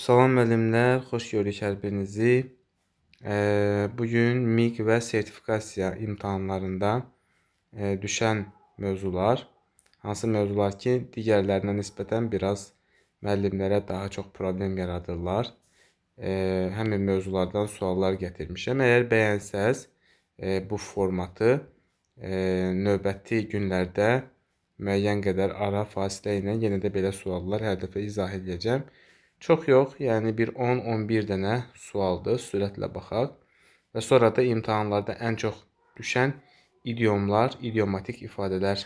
Salam müəllimlər, xoş gördük hər birinizi. Bugün MIQ və sertifikasiya imtahanlarında düşən mövzular, hansı mövzular ki, digərlərinə nisbətən biraz müəllimlərə daha çox problem yaradırlar. Həmin mövzulardan suallar gətirmişəm. Əgər bəyənsəz bu formatı növbəti günlərdə müəyyən qədər ara fasilə ilə yenə də belə suallar hər dəfə izah edəcəm. Çox yox, yəni bir 10-11 dənə sualdır, sürətlə baxaq. Və sonra da imtahanlarda ən çox düşən idiomlar, idiomatik ifadələr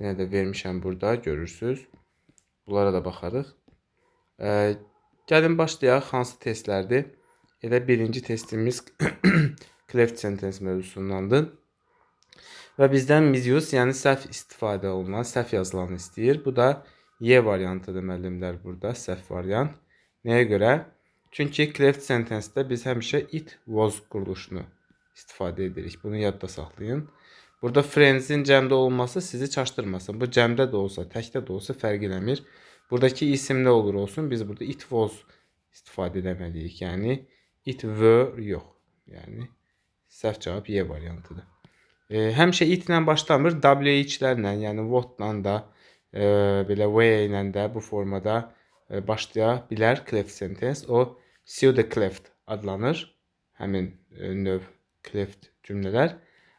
yenə də vermişəm burada, görürsünüz. Bunlara da baxarıq. Gəlin başlayaq, hansı testlərdir? Elə birinci testimiz cleft sentence mövzusundandır. Və bizdən misuse, yəni səhv istifadə olunan, səhv yazılanı istəyir. Bu da Y variantıdır müəllimlər burada, səhv variant. Nəyə görə? Çünki cleft sentence-də biz həmişə it was quruluşunu istifadə edirik. Bunu yadda saxlayın. Burada friends-in cəmdə olması sizi çaşdırmasın. Bu cəmdə də olsa, təkdə də olsa fərq eləmir. Buradakı isim nə olur olsun, biz burada it was istifadə etməliyik. Yəni it were yox. Yəni səhv cavab Y variantıdır. Həmişə it ilə başlamır, WH-lərlə, yəni what-la da, belə way ilə də bu formada başlaya bilər cleft sentence. O pseudo cleft adlanır. Həmin növ cleft cümlələr.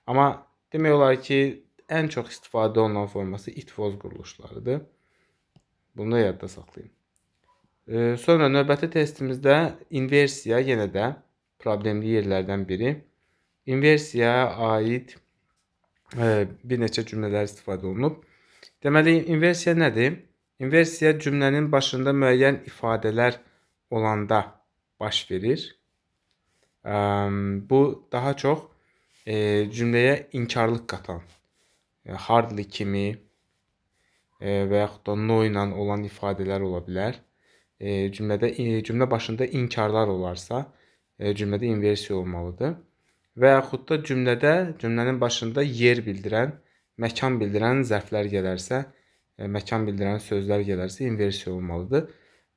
Amma demək olar ki, ən çox istifadə olunan forması it was quruluşlarıdır. Bunu da yadda saxlayın. Sonra növbəti testimizdə inversiya yenə də problemli yerlərdən biri. İnversiyaya aid bir neçə cümlələr istifadə olunub. Deməli, inversiya nədir? İnversiya cümlənin başında müəyyən ifadələr olanda baş verir. Bu daha çox cümləyə inkarlıq qatan, hardly kimi və yaxud da no ilə olan ifadələr ola bilər. Cümlə başında inkarlar olarsa, cümlədə inversiya olmalıdır. Və yaxud da cümlənin başında yer bildirən, məkan bildirən zərflər gələrsə, məkan bildirən sözlər gələrsə inversiya olmalıdır.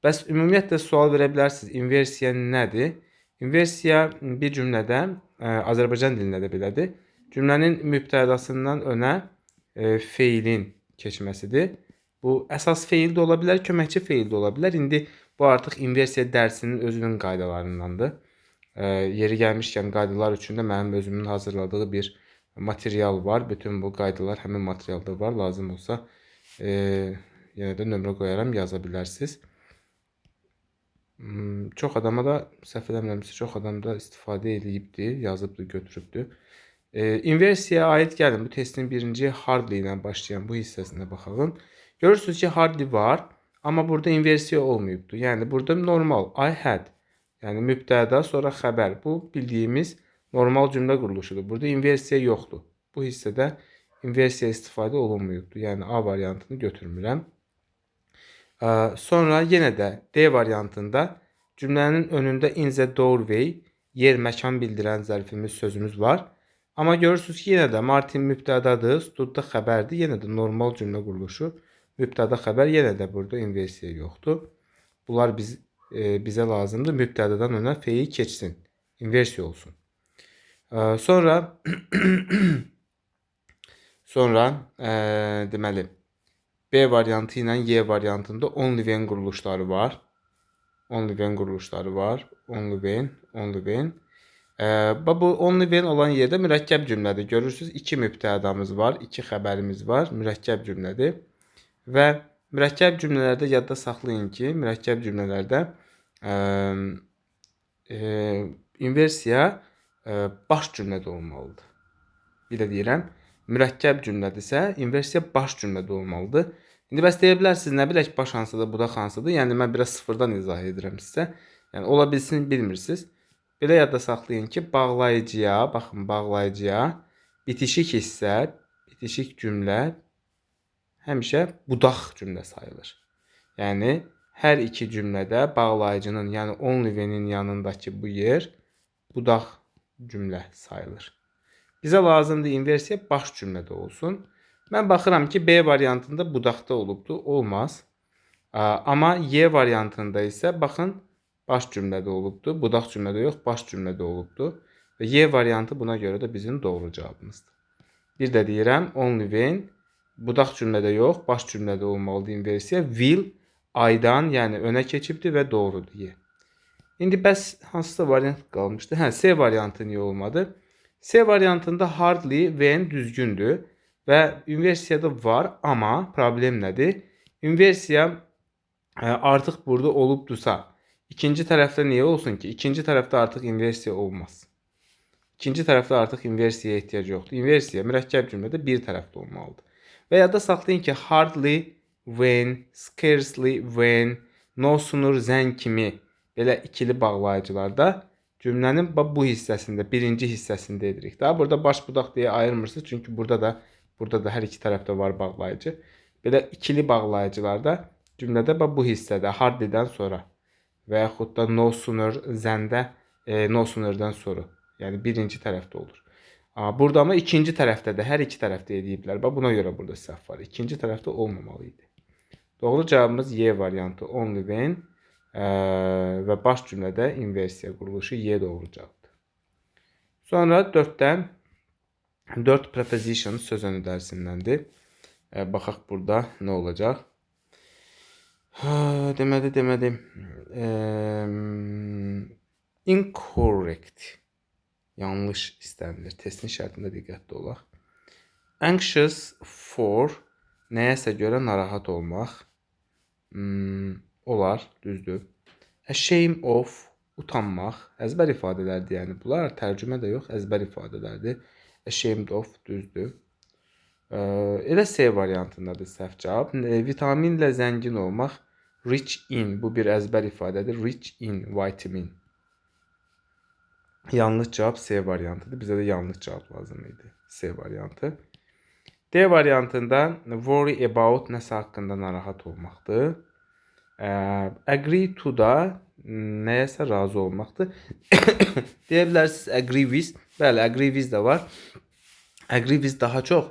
Bəs ümumiyyətlə sual verə bilərsiniz, inversiya nədir? İnversiya bir cümlədə, Azərbaycan dilində də belədir, cümlənin mübtədasından önə feilin keçməsidir. Bu əsas feil də ola bilər, köməkçi feil də ola bilər. İndi bu artıq inversiya dərsinin özünün qaydalarındandır. Yeri gəlmişkən qaydalar üçün də mənim özümün hazırladığı bir material var. Bütün bu qaydalar həmin materialda var. Lazım olsa yenə də nömrə qoyaram, yaza bilərsiniz. Çox adama da, səhv eləmirəmsə, çox adam da istifadə edibdir, yazıbdır, götürübdür. İnversiyaya aid gəlin, bu testin birinci hardly ilə başlayan bu hissəsinə baxalım. Görürsünüz ki, hardly var, amma burada inversiya olmayıbdır. Yəni burada normal, I had, yəni mübtəda, sonra xəbər. Bu bildiyimiz normal cümlə quruluşudur. Burada inversiya yoxdur. Bu hissədə inversiya istifadə olunmayıbdır. Yəni A variantını götürmürəm. Sonra yenə də D variantında cümlənin önündə in the doorway, yer, məkan bildirən zərfimiz, sözümüz var. Amma görürsünüz ki, yenə də Martin mübtədadır, stud da xəbərdir. Yenə də normal cümlə quruluşu. Mübtəda xəbər, yenə də burada inversiya yoxdur. Bunlar bizə lazımdır. Mübtədadan önə feil keçsin. İnversiya olsun. Sonra deməli B variantı ilə Y variantında only when quruluşları var. Only when quruluşları var. Only when. Bu only when olan yerdə mürəkkəb cümlədir. Görürsünüz, 2 mübtədamız var, 2 xəbərimiz var. Mürəkkəb cümlədir. Və mürəkkəb cümlələrdə yadda saxlayın ki, mürəkkəb cümlələrdə inversiya baş cümlədə olmalıdır. Bir də deyirəm, mürəkkəb cümlədirsə, inversiya baş cümlədə olmalıdır. İndi bəs deyə bilərsiniz, nə bilək baş hansıdır, budaq hansıdır? Yəni mən biraz sıfırdan izah edirəm sizə. Yəni ola bilsin bilmirsiniz. Belə yadda saxlayın ki, bağlayıcıya, baxın bağlayıcıya bitişik hissə, bitişik cümlə həmişə budaq cümlə sayılır. Yəni hər iki cümlədə bağlayıcının, yəni only when-in yanındakı bu yer budaq cümlə sayılır. Bizə lazımdır inversiya baş cümlədə olsun. Mən baxıram ki, B variantında budaqda olubdur, olmaz. Amma Y variantında isə baxın baş cümlədə olubdur. Budaq cümlədə yox, baş cümlədə olubdur. Və Y variantı buna görə də bizim doğru cavabımızdır. Bir də deyirəm, only when budaq cümlədə yox, baş cümlədə olmalıdır inversiya. Will aydan, yəni önə keçibdir və doğrudur Y. İndi bəs hansısa variant qalmışdı? Hə, C variantı niyə olmadı? C variantında hardly when düzgündür və inversiyada var, amma problem nədir? İnversiya artıq burada olubdursa, ikinci tərəfdə niyə olsun ki? İkinci tərəfdə artıq inversiya olmaz. İkinci tərəfdə artıq inversiyaya ehtiyac yoxdur. İnversiya mürəkkəb cümlədə bir tərəfdə olmalıdır. Və yadda saxlayın ki, hardly, when, scarcely, when, no sooner than kimi belə ikili bağlayıcılarda cümlənin bu hissəsində, birinci hissəsində edirik. Daha burada baş budaq deyə ayırmırsınız. Çünki burada da hər iki tərəfdə var bağlayıcı. Belə ikili bağlayıcılarda cümlədə bu hissədə hardly'dən sonra və yaxud da no sooner than-də no sooner-dən sonra. Yəni birinci tərəfdə olur. Burada amma ikinci tərəfdə də hər iki tərəfdə ediblər. Buna görə burada səhv var. İkinci tərəfdə olmamalı idi. Doğru cavabımız Y variantı, only when və baş cümlədə inversiya quruluşu Y doğru cavabdır. Sonra 4-dən 4 preposition söz önü dərsindəndir. Baxaq burada nə olacaq? Deməli. Incorrect. Yanlış istənilir. Testin şərtində diqqətli olaq. Anxious for nəyəsə görə narahat olmaq. Olar, düzdür. Ashamed of utanmaq. Əzbər ifadələrdir, yəni bunlar tərcümə də yox, əzbər ifadələrdir. Ashamed of düzdür. Elə C variantındadır səhv cavab. Vitaminlə zəngin olmaq. Rich in, bu bir əzbər ifadədir. Rich in vitamin. Yanlış cavab C variantıdır. Bizə də yanlış cavab lazım idi. C variantı. D variantında worry about nəsə haqqında narahat olmaqdır. Agree to da nəyəsə razı olmaqdır. Deyə bilərsiniz agree with. Bəli, agree with də var. Agree with daha çox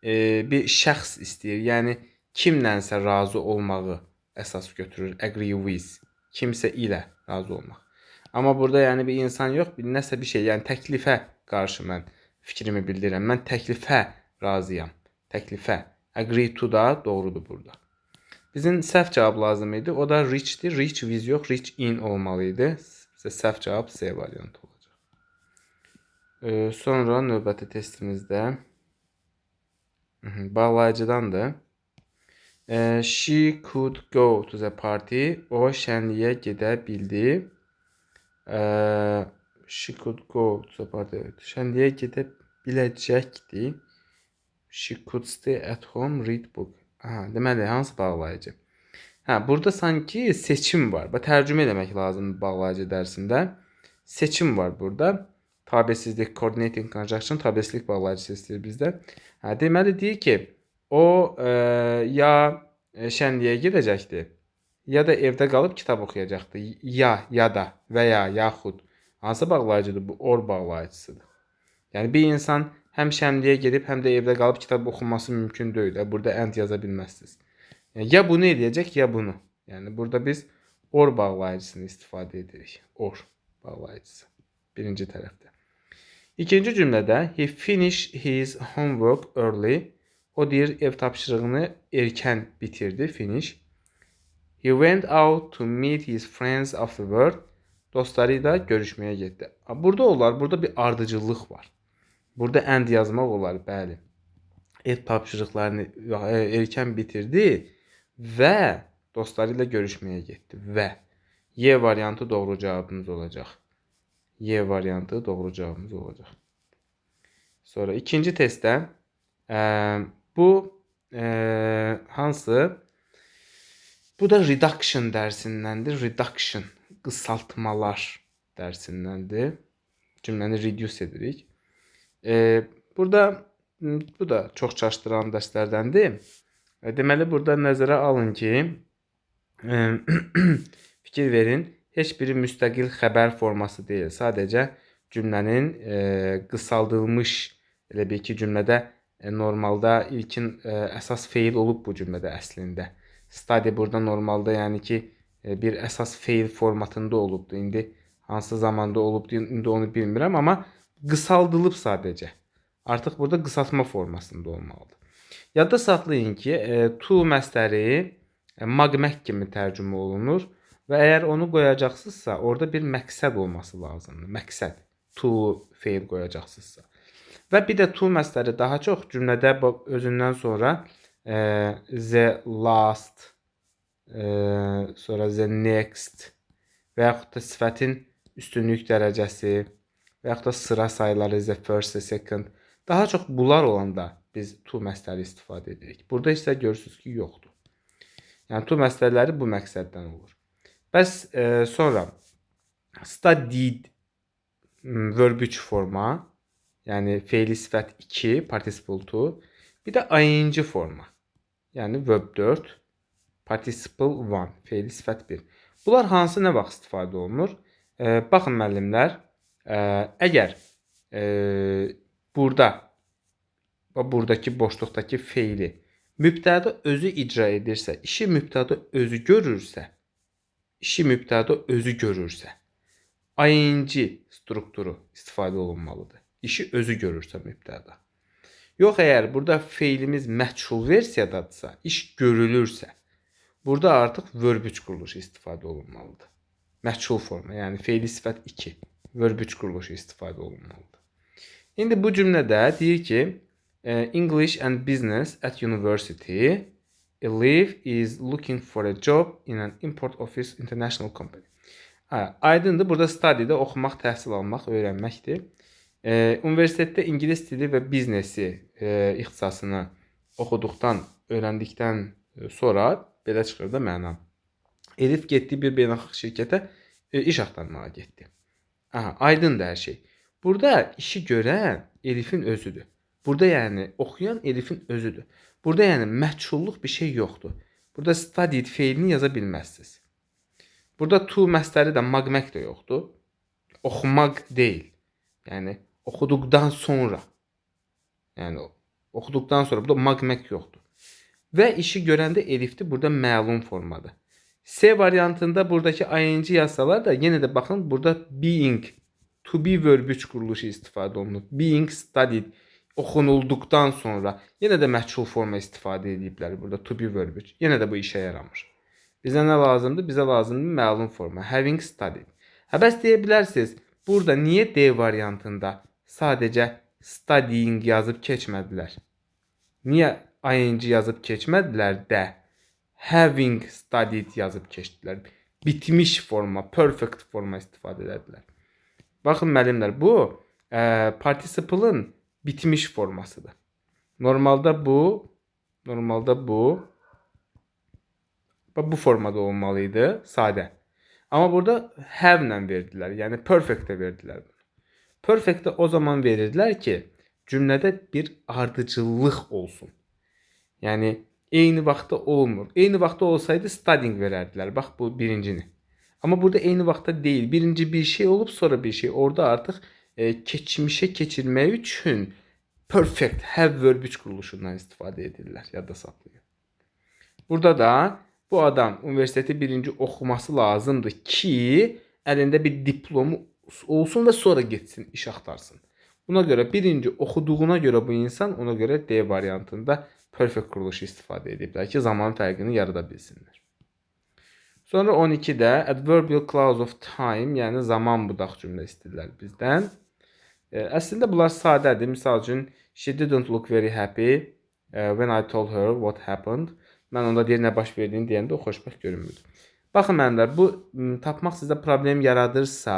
bir şəxs istəyir. Yəni kimlənsə razı olmağı əsas götürür. Agree with. Kimsə ilə razı olmaq. Amma burada yəni bir insan yox, bir nəsə bir şey. Yəni təklifə qarşı mən fikrimi bildirirəm. Mən təklifə razıyam. Təklifə. Agree to da doğrudur burada. Bizim səhv cavab lazım idi. O da rich'dir. Rich with yox, rich in olmalı idi. Səhv cavab C variantı olacaq. Sonra növbəti testimizdə bağlayıcıdandır. She could go to the party. O şənliyə gedə bildi. She could go to the party. Şənliyə gedə biləcəkdi. She could stay at home, read book. Deməli, hansı bağlayıcı? Burada sanki seçim var. Tərcümə eləmək lazımdır bağlayıcı dərsində. Seçim var burada. Tabesizlik, coordinating conjunction, tabesizlik bağlayıcısı istəyir bizdə. Deməli, deyir ki, o ya şənliyə gedəcəkdir, ya da evdə qalıb kitab oxuyacaqdır. Ya da və ya, yaxud. Hansı bağlayıcıdır bu? Or bağlayıcısıdır. Yəni, bir insan həm şənliyə gedib, həm də evdə qalıb kitab oxunması mümkün deyil. Burada and yaza bilməzsiniz. Ya bunu edəcək, ya bunu. Yəni, burada biz or bağlayıcısını istifadə edirik. Or bağlayıcısı. Birinci tərəfdə. İkinci cümlədə he finished his homework early. O deyir, ev tapşırığını erkən bitirdi. Finish. He went out to meet his friends afterward. Dostlarıyla görüşməyə getdi. Burada olar, burada bir ardıcıllıq var. Burada and yazmaq olar, bəli. Ev tapşırıqlarını erkən bitirdi və dostlarıyla görüşməyə getdi. Və Y variantı doğru cavabımız olacaq. Y variantı doğru cavabımız olacaq. Sonra ikinci testdə bu hansı? Bu da reduction dərsindəndir. Reduction, qısaltmalar dərsindəndir. Cümləni reduce edirik. Burada bu da çox çaşdıran dərslərdəndir. Deməli, burada nəzərə alın ki, fikir verin, heç biri müstəqil xəbər forması deyil. Sadəcə cümlənin qısaldılmış, elə bir ki, cümlədə normalda ilkin əsas feil olub bu cümlədə əslində. Study burada normalda yəni ki, bir əsas feil formatında olubdu. İndi hansı zamanda olubdu, indi onu bilmirəm, amma qısaldılıb sadəcə. Artıq burada qısaltma formasında olmalıdır. Yadda saxlayın ki, to məsdəri magmək kimi tərcümə olunur və əgər onu qoyacaqsınızsa, orada bir məqsəd olması lazımdır. Məqsəd. To feil qoyacaqsınızsa. Və bir də to məsdəri daha çox cümlədə özündən sonra the last, sonra the next və yaxud da sifətin üstünlük dərəcəsi və yaxud da sıra sayıları the first, the second. Daha çox bunlar olanda biz to məsdəri istifadə edirik. Burada isə görürsünüz ki, yoxdur. Yəni to məsdərləri bu məqsəddən olur. Bəs sonra studied verb 3 forma, yəni feili sifət 2, participle 2, bir də ing forma, yəni verb 4, participle 1, feili sifət 1. Bunlar hansı nə vaxt istifadə olunur? Baxın müəllimlər, əgər buradakı boşluqdakı feili mübtəda özü icra edirsə, işi mübtəda özü görürsə, ing strukturu istifadə olunmalıdır. İşi özü görürsə mübtəda. Yox, əgər burada feilimiz məchul versiyadadırsa, iş görülürsə, burada artıq verb 3 quruluşu istifadə olunmalıdır. Məchul forma, yəni feili sifət 2, verb 3 quruluşu istifadə olunmalıdır. İndi bu cümlədə deyir ki, English and business at university, Elif is looking for a job in an import office international company. Aydındır, burada study'də oxumaq, təhsil almaq, öyrənməkdir. Universitetdə ingilis dili və biznesi ixtisasını oxuduqdan, öyrəndikdən sonra belə çıxır da məna. Elif getdi bir beynəlxalq şirkətə iş axtarmağa getdi. Aydındır hər şey. Burada işi görən Elifin özüdür. Burada yəni oxuyan Elifin özüdür. Burada yəni məchulluq bir şey yoxdur. Burada studied feilini yaza bilməzsiniz. Burada to məsdəri də magmək də yoxdur. Oxumaq deyil. Yəni oxuduqdan sonra. Yəni oxuduqdan sonra burada magmək yoxdur. Və işi görəndə Elifdir. Burada məlum formadır. C variantında buradakı ing yazsalar da yenə də baxın burada being, to be verb 3 quruluşu istifadə olunub. Being studied oxunulduqdan sonra yenə də məchul forma istifadə ediblər burada to be verb 3. Yenə də bu işə yaramır. Bizə nə lazımdır? Bizə lazımdır məlum forma. Having studied. Bəs deyə bilərsiniz, burada niyə D variantında sadəcə studying yazıb keçmədilər? Niyə ing yazıb keçmədilər də? Having studied yazıb keçdilər. Bitmiş forma, perfect forma istifadə edədilər. Baxın müəllimlər, bu participle-ın bitmiş formasıdır. Normalda bu formada olmalıydı, sadə. Amma burada have ilə verdilər, yəni perfect-də verdilər. Perfect-də o zaman verirdilər ki, cümlədə bir ardıcıllıq olsun. Yəni eyni vaxtda olmur. Eyni vaxtda olsaydı studying verərdilər. Bax bu birincini. Amma burada eyni vaxtda deyil. Birinci bir şey olub sonra bir şey. Orada artıq keçmişə keçirmək üçün perfect have verb 3 quruluşundan istifadə edirlər. Yadda saxlayın. Burada da bu adam universiteti birinci oxuması lazımdır ki, əlində bir diplomu olsun və sonra getsin, iş axtarsın. Buna görə birinci oxuduğuna görə bu insan, ona görə D variantında perfect quruluşu istifadə ediblər ki, zaman fərqini yarada bilsinlər. Sonra 12-də adverbial clause of time, yəni zaman budaq cümlə istəyirlər bizdən. Əslində bunlar sadədir. Misal üçün, she didn't look very happy when I told her what happened. Mən onda deyir nə baş verdiyini deyəndə o xoşbəxt görünmürdü. Baxın mənimlər, bu tapmaq sizdə problem yaradırsa,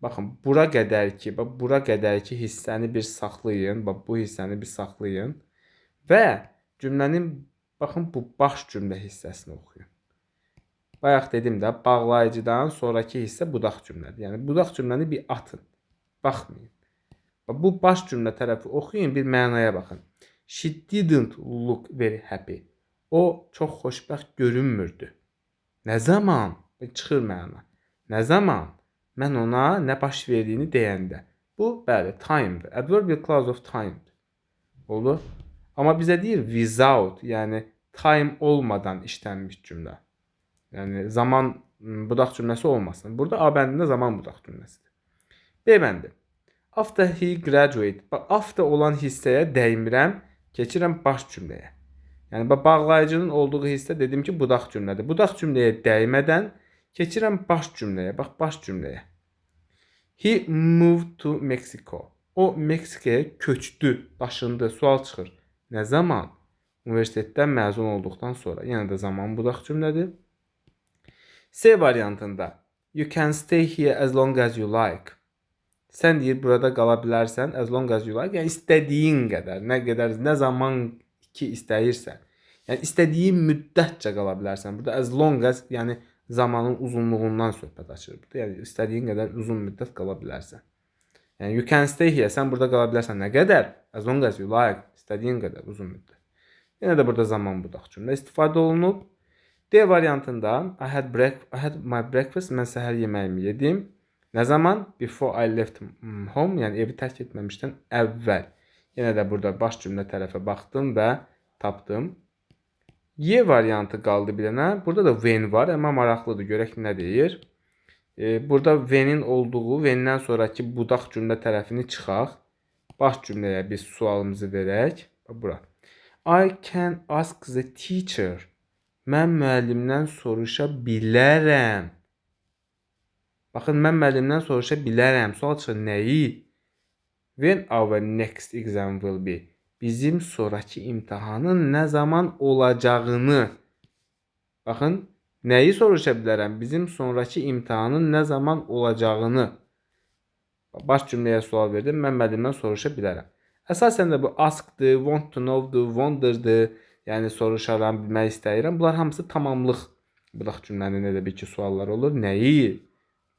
baxın bura qədər ki hissəni bir saxlayın, bax bu hissəni bir saxlayın və cümlənin baxın bu baş cümlə hissəsini oxuyun. Bayaq dedim də, bağlayıcıdan sonraki hissə budaq cümlədir. Yəni budaq cümləni bir atın. Baxmayın. Bu baş cümlə tərəfi oxuyun, bir mənaya baxın. She didn't look very happy. O çox xoşbəxt görünmürdü. Nə zaman? Çıxır məna. Nə zaman? Mən ona nə baş verdiyini deyəndə. Bu, bəli, time'dır. Adverbial clause of time'dır. Olur. Amma bizə deyir without, yəni time olmadan işlənmiş cümlə. Yəni zaman budaq cümləsi olmasın. Burada A bəndində zaman budaq cümləsidir. B bəndi. After he graduate. Bax, after olan hissəyə dəymirəm, keçirəm baş cümləyə. Yəni bağlayıcının olduğu hissə dedim ki, budaq cümlədir. Budaq cümləyə dəymədən keçirəm baş cümləyə. Bax, baş cümləyə. He moved to Mexico. O Meksikaya köçdü, daşındı. Sual çıxır. Nə zaman? Universitetdən məzun olduqdan sonra. Yəni də zaman budaq cümlədir. C variantında you can stay here as long as you like. Sən deyir burada qala bilərsən as long as you like. Yəni istədiyin qədər, nə zaman ki istəyirsən. Yəni istədiyin müddətcə qala bilərsən. Burada as long as yəni zamanın uzunluğundan söhbət açılır. Yəni istədiyin qədər uzun müddət qala bilərsən. Yəni you can stay here. Sən burada qala bilərsən nə qədər? As long as you like. İstədiyin qədər uzun müddət. Yenə də burada zaman budaq cümlə istifadə olunub. D variantında I had my breakfast. Mən səhər yeməyimi yedim. Nə zaman? Before I left home. Yəni evi tərk etməmişdən əvvəl. Yenə də burada baş cümlə tərəfə baxdım və tapdım. Y variantı qaldı bir dənə. Burada da when var, amma maraqlıdır. Görək nə deyir. Burada when'in olduğu, when'dən sonraki budaq cümlə tərəfini çıxaq. Baş cümləyə biz sualımızı verək. Bura. I can ask the teacher. Mən müəllimdən soruşa bilərəm. Baxın, mən müəllimdən soruşa bilərəm. Sual çıxır, nəyi? When our next exam will be. Bizim sonraki imtahanın nə zaman olacağını. Baxın, nəyi soruşa bilərəm? Bizim sonraki imtahanın nə zaman olacağını. Baş cümləyə sual verdim. Mən müəllimdən soruşa bilərəm. Əsasən də bu askdır, want to know'dur, wonder'dır. Yəni soruşaram, bilmək istəyirəm. Bunlar hamısı tamamlıq budaq cümlənin elə bir ki suallar olur. Nəyi?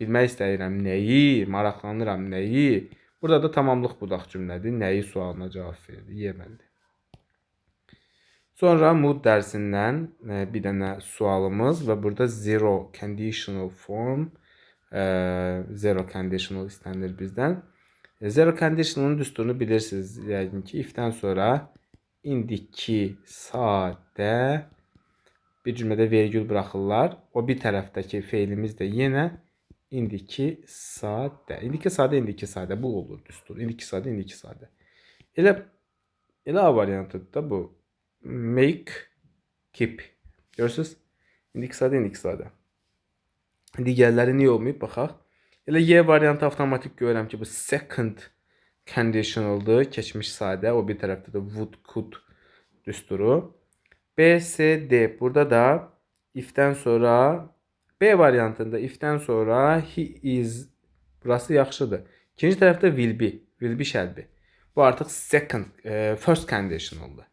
Bilmək istəyirəm, nəyi? Maraqlanıram, nəyi? Burada da tamamlıq budaq cümlədir. Nəyi sualına cavab verir. Yeməlidir. Sonra mood dərsindən bir dənə sualımız və burada zero conditional form, zero conditional istənilir bizdən. Zero conditional'ın düsturunu bilirsiniz. Yəqin ki, ifdən sonra indiki sadə bir cümlədə vergül buraxırlar. O bir tərəfdəki feilimiz də yenə indiki sadə. İndiki sadə, indiki sadə. Bu olur düstur. İndiki sadə, indiki sadə. Elə A variantıdır da bu. Make, keep. Görürsünüz? İndiki sadə, indiki sadə. Digərləri niyə olmayıb? Baxaq. Elə Y variantı avtomatik görürəm ki, bu second conditional'dır. Keçmiş sadə. O bir tərəfdə də would, could düsturu. B, C, D. Burada da ifdən sonra B variantında ifdən sonra he is. Burası yaxşıdır. İkinci tərəfdə will be. Will be şərbi. Bu artıq first conditional'dır.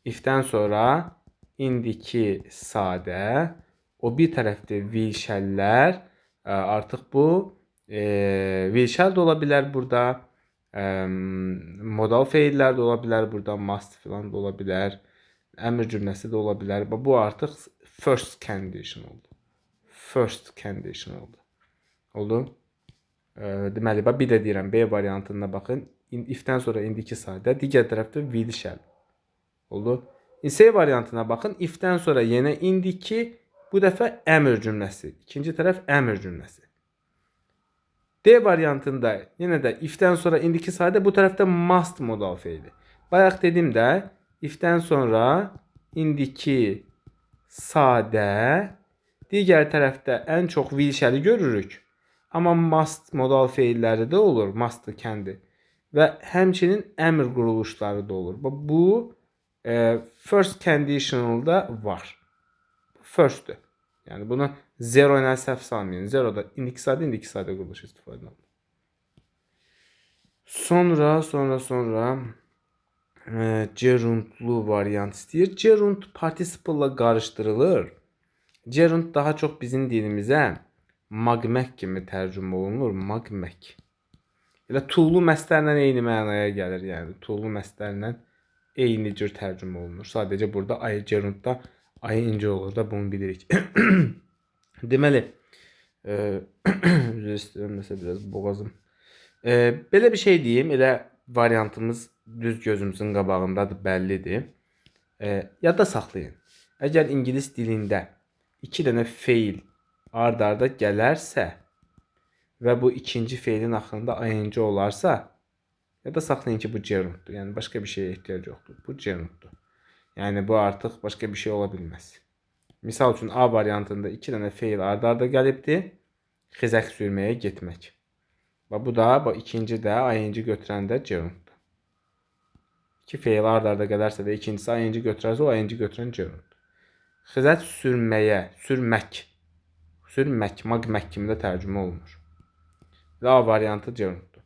Ifdən sonra indiki sadə. O bir tərəfdə will shall'lər. Artıq bu will shall da ola bilər burada. Modal feillər də ola bilər burada. Must filan da ola bilər. Əmr cümləsi də ola bilər. Bu artıq first conditional'dır. First conditional'dır. Oldu? Deməli, bir də deyirəm, B variantına baxın. Ifdən sonra indiki sadə. Digər tərəfdə will shall. Oldu? C variantına baxın. Ifdən sonra yenə indiki, bu dəfə əmr cümləsi. İkinci tərəf əmr cümləsi. D variantında yenə də ifdən sonra indiki sadə, bu tərəfdə must modal feili. Bayaq dedim də, ifdən sonra indiki sadə, digər tərəfdə ən çox will shall-i görürük. Amma must modal feilləri də olur, must kəndi. Və həmçinin əmr quruluşları da olur. Bu first conditional'da var. First'dür. Yəni bunu zero ilə səhv salmayın. Zeroda indiki sadə quruluşu istifadə olunur. Sonra gerundlu variant istəyir. Gerund participle-la qarışdırılır. Gerund daha çox bizim dilimizə magmək kimi tərcümə olunur. Magmək. Elə tuğlu məstərlə eyni mənaya gəlir. Yəni tuğlu məstərlə eyni cür tərcümə olunur. Sadəcə burada ayı gerundda ayı incə olur da bunu bilirik. Deməli, üzr istəyirəm, nəsə biraz boğazım. Belə bir şey deyim, elə variantımız düz gözümüzün qabağındadır, bəllidir. Yadda saxlayın. Əgər ingilis dilində 2 dənə feil ard-arda gələrsə və bu ikinci feilin axırında ing olarsa, ya da saxlayın ki, bu gerunddur. Yəni başqa bir şeyə ehtiyac yoxdur. Bu gerunddur. Yəni bu artıq başqa bir şey ola bilməz. Misal üçün A variantında 2 dənə feil ard-arda gəlibdi. Xizək sürməyə getmək. Və bu da, bu ikinci də ing götürəndə gerunddur. 2 feil ard-arda gələrsə və ikincisi ing götürərsə, o ing götürən gerunddur. Xizək sürməyə, sürmək, magmək kimi də tərcümə olunur. A variantı gerunddur.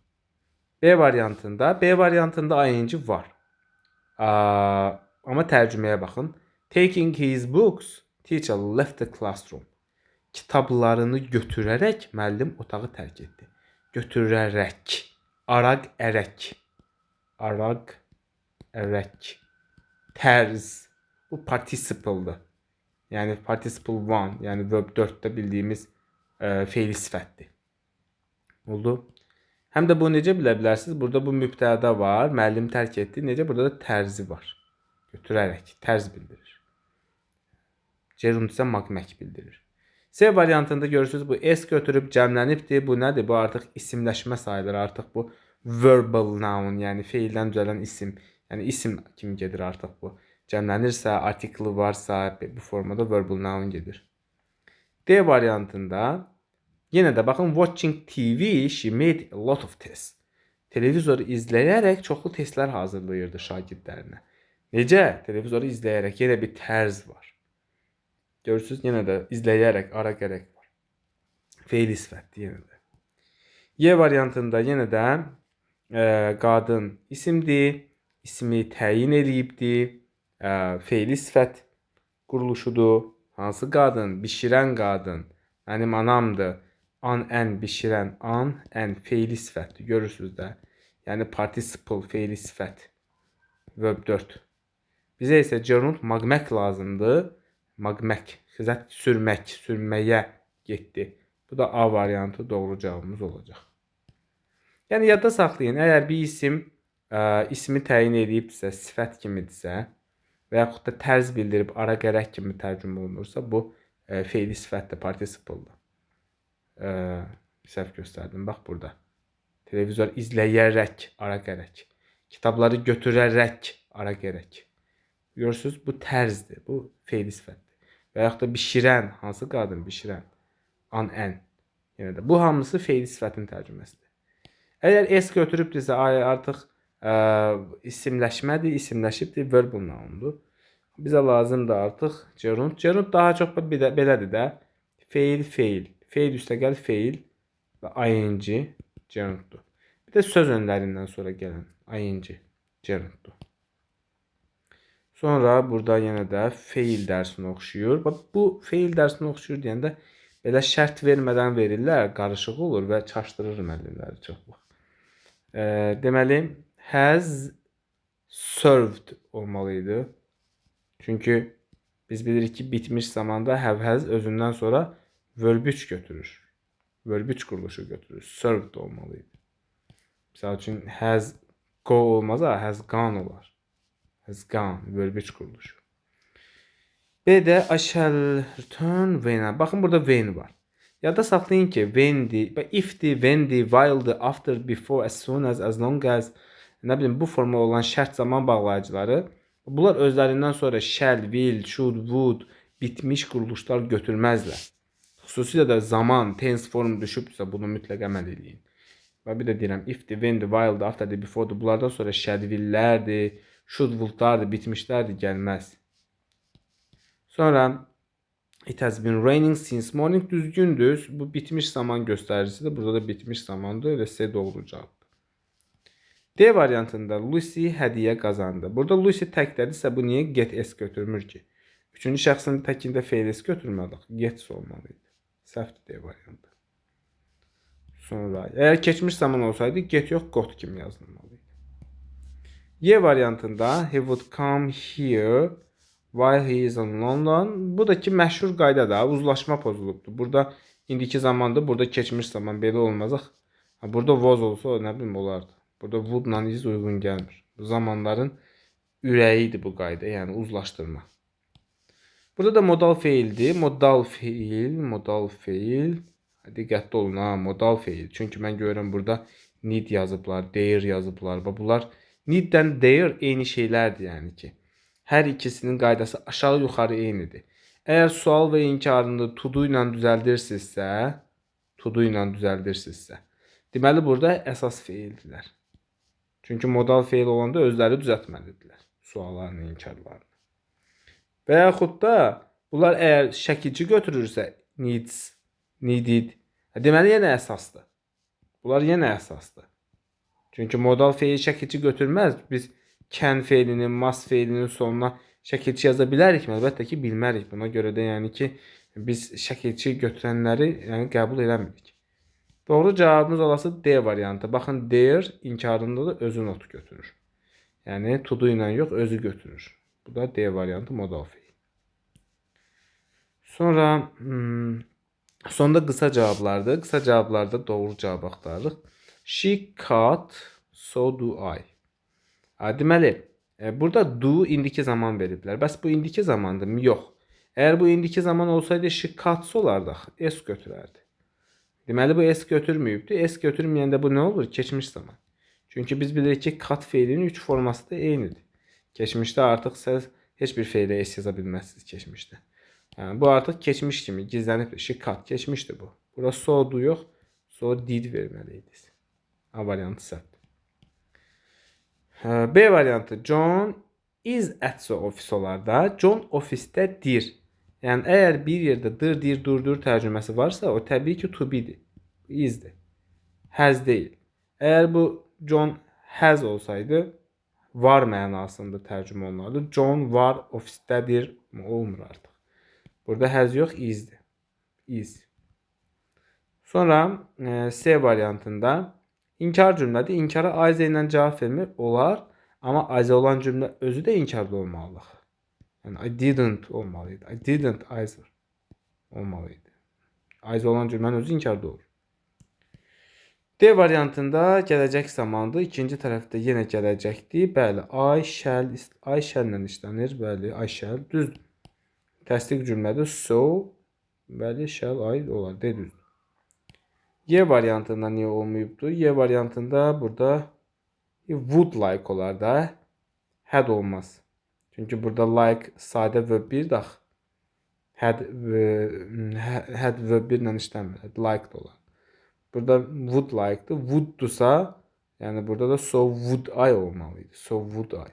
B variantında ing var. Amma tərcüməyə baxın. Taking his books, teacher left the classroom. Kitablarını götürərək müəllim otağı tərk etdi. Götürərək, araq, ərək. Tərz. Bu participle'dır. Yəni participle one, yəni verb 4-də bildiyimiz fe'li sifətdir. Oldu. Həm də bu necə bilə bilərsiniz? Burada bu mübtəda var, müəllim tərk etdi. Necə? Burada da tərzi var. Götürərək, tərz bildirir. Gerund isə magmək bildirir. C variantında görürsünüz, bu S götürüb cəmlənibdir. Bu nədir? Bu artıq isimləşmə sayılır. Artıq bu verbal noun, yəni feildən düzələn isim. Yəni isim kimi gedir artıq bu. Cəmlənirsə, artiklı varsa, bu formada verbal noun gedir. D variantında yenə də baxın, watching TV, she made a lot of tests. Televizoru izləyərək çoxlu testlər hazırlayırdı şagirdlərinə. Necə? Televizoru izləyərək yenə bir tərz var. Görürsünüz, yenə də izləyərək, ara gərək var. Fe'li sifətdir yenə də. Y variantında yenə də qadın isimdir, ismi təyin eləyibdir, fe'li sifət quruluşudur. Hansı qadın? Bişirən qadın. Mənim anamdır. An-ən bişirən, an-ən fe'li sifətdir. Görürsünüz də. Yəni participle fe'li sifət. Verb 4. Bizə isə gerund magmək lazımdır. Magmək, xizət sürmək, sürməyə getdi. Bu da A variantı doğru cavabımız olacaq. Yəni yadda saxlayın, əgər bir isim ismi təyin edibsə, sifət kimidirsə və yaxud da tərz bildirib ara gərək kimi tərcümə olunursa, bu fe'li sifətdir, participle'dır. Səhv göstərdim, bax burada. Televizor izləyərək ara gərək. Kitabları götürərək ara gərək. Görürsünüz, bu tərzdir, bu fe'li sifətdir. Və yaxud da bişirən, hansı qadın bişirən? An-ən. Yəni də bu hamısı fe'li sifətin tərcüməsidir. Əgər S götürübdürsə, artıq isimləşmədir, isimləşibdir, verbal noundur. Bizə lazımdır artıq gerund. Gerund daha çox belədir də. Fe'il. Fe'il üstəgəl fe'il və ing gerunddur. Bir də söz önlərindən sonra gələn ing gerunddur. Sonra burada yenə də fe'il dərsinə oxşuyur. Bu fe'il dərsinə oxşuyur deyəndə belə şərt vermədən verirlər, qarışıq olur və çaşdırır müəllimləri çox. Deməli, has served olmalıydı. Çünki biz bilirik ki, bitmiş zamanda have has özündən sonra verb 3 götürür. Verb 3 quruluşu götürür. Served olmalıydı. Misal üçün has go olmaz, has gone olar. Has gone, verb 3 quruluşu. B-də I shall return when. Baxın, burada when var. Yadda saxlayın ki, when'dir, if'dir, when'dir, while'dir, after, before, as soon as long as, nə bilim, bu forma olan şərt zaman bağlayıcıları, bunlar özlərindən sonra shall, will, should, would, bitmiş quruluşlar götürməzlər. Xüsusilə də zaman, tense form düşübsə, bunu mütləq əməl edin. Və bir də deyirəm, if'dir, when'dir, while'dir, after'dir, before'dir, bunlardan sonra shall, will'lərdir, should, would'lardır, bitmişlərdir, gəlməz. Sonra it has been raining since morning, düzgündür. Bu bitmiş zaman göstəricisidir. Burada da bitmiş zamandır və C doğru cavabdır. D variantında Lucy hədiyyə qazandı. Burada Lucy təkdədirsə, bu niyə get s götürmür ki? Üçüncü şəxsin təkində fe'l s götürmədik. Gets olmalıydı. Səhvdir D variantı. Sonra əgər keçmiş zaman olsaydı get yox got kimi yazılmalıydı. Y variantında he would come here while he is in London. Bu da ki məşhur qaydadır. Uzlaşma pozulubdur. Burada indiki zamandır. Burada keçmiş zaman belə olmazaq. Burada was olsa nə bilim olardı. Burada would-la is uyğun gəlmir. Bu zamanların ürəyidir bu qayda. Yəni uzlaşdırma. Burada da modal feildir. Modal feil. Diqqətli olun ha, modal feil. Çünki mən görürəm burada need yazıblar, there yazıblar. Bunlar needdən there eyni şeylərdir yəni ki. Hər ikisinin qaydası aşağı yuxarı eynidir. Əgər sual və inkarını to do ilə düzəldirsinizsə, deməli burada əsas feildirlər. Çünki modal feil olanda özləri düzəltməlidirlər suallarını, inkarlarını. Və yaxud da bunlar əgər şəkilçi götürürsə, needs, needed, deməli yenə əsasdır. Bunlar yenə əsasdır. Çünki modal feil şəkilçi götürməz. Biz can feilinin, must feilinin sonuna şəkilçi yaza bilərikmi? Əlbəttə ki, bilmərik. Buna görə də yəni ki, biz şəkilçi götürənləri yəni qəbul eləmirik. Doğru cavabımız olası D variantı. Baxın, there inkarında da özü notu götürür. Yəni to do ilə yox, özü götürür. Bu da D variantı modal feil. Sonra sonda qısa cavablardır. Qısa cavablarda doğru cavab axtarırıq. She cut, so do I. Deməli, burada do indiki zaman veriblər. Bəs bu indiki zamandır mı? Yox. Əgər bu indiki zaman olsaydı she cuts olardı, s götürərdi. Deməli bu s götürməyibdir. S götürməyəndə bu nə olur? Keçmiş zaman. Çünki biz bilirik ki, cut feilinin 3 forması da eynidir. Keçmişdə artıq siz heç bir feilə s yaza bilməzsiniz keçmişdə. Yəni bu artıq keçmiş kimi gizlənib. She cut keçmişdir bu. Bura so do yox, so did verməliydiniz. A variantı səhvdir. B variantı John is at the office olarda. John ofisdədir. Yəni əgər bir yerdə dir, durdur tərcüməsi varsa, o təbii ki to be-dir. Is'dir. Has deyil. Əgər bu John has olsaydı, var mənasında tərcümə olunardı. John var, ofisdədir, olmur artıq. Burada has yox, is'dir. Is. Sonra C variantında inkar cümlədir. İnkara ayzə ilə cavab vermək olar, amma ayzə olan cümlə özü də inkarda olmalıdır. Yəni I didn't olmalıydı. I didn't either olmalıydı. Ayzə olan cümlənin özü inkarda olur. D variantında gələcək zamandır. İkinci tərəfdə yenə gələcəkdir. Bəli, I shall ilə işlənir. Bəli, I shall düzdür. Təsdiq cümlədir. So, bəli, shall I olar. D düzdür. Y variantında niyə olmayıbdır? Y variantında burada would like olar da. Had olmaz. Çünki burada like sadə verb 1 dax. Had verb 1 ilə işlənmir. Like da olar. Burada would like'dır. Would'dursa, yəni burada da so would I olmalıydı. So would I.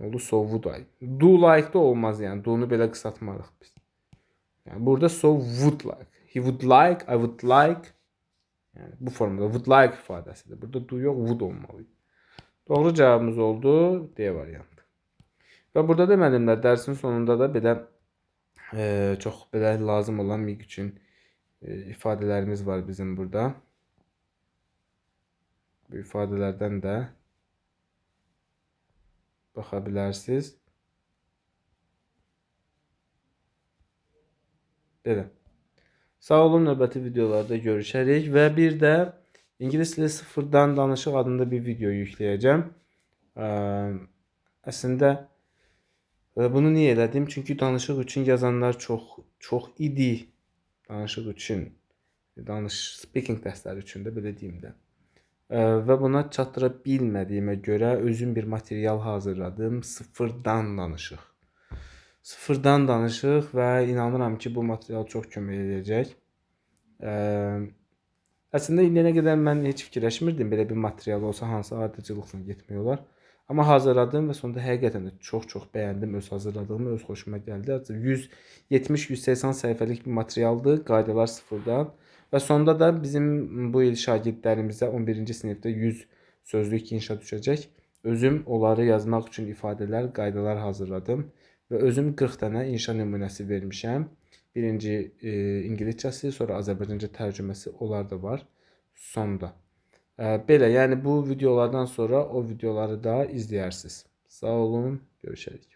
Oldu so would I. Do like da olmaz yəni. Do'nu belə qısaltmarıq biz. Yəni burada so would like. He would like, I would like. Yəni bu formada would like ifadəsidir. Burada do yox, would olmalıydı. Doğru cavabımız oldu D variantı. Və burada da müəllimlər dərsin sonunda da belə çox belə lazım olan mig üçün ifadələrimiz var bizim burada. Bu ifadələrdən də baxa bilərsiniz. Belə. Sağ olun, növbəti videolarda görüşərik və bir də İngilis dili sıfırdan danışıq adında bir video yükləyəcəm. Əslində bunu niyə elədim? Çünki danışıq üçün yazanlar çox idi. Danışıq üçün, speaking dərsləri üçün də belə deyim də. Və buna çatdıra bilmədiyimə görə özüm bir material hazırladım. Sıfırdan danışıq. Sıfırdan danışıq və inanıram ki, bu material çox kömək edəcək. Əslində indiyənə qədər mən heç fikirləşmirdim belə bir material olsa hansı ardıcılıqla getmək olar. Amma hazırladım və sonunda həqiqətən də çox bəyəndim öz hazırladığımı, öz xoşuma gəldi. 170-180 səhifəlik bir materialdır, qaydalar sıfırdan. Və sonunda da bizim bu il şagirdlərimizə 11-ci sinifdə 100 sözlük inşa düşəcək. Özüm onları yazmaq üçün ifadələr, qaydalar hazırladım və özüm 40 dənə inşa nümunəsi vermişəm. Birinci İngiliscəsi, sonra Azərbaycanca tərcüməsi onlar da var sonda. Belə, yəni bu videolardan sonra o videoları da izləyərsiniz. Sağ olun, görüşərik.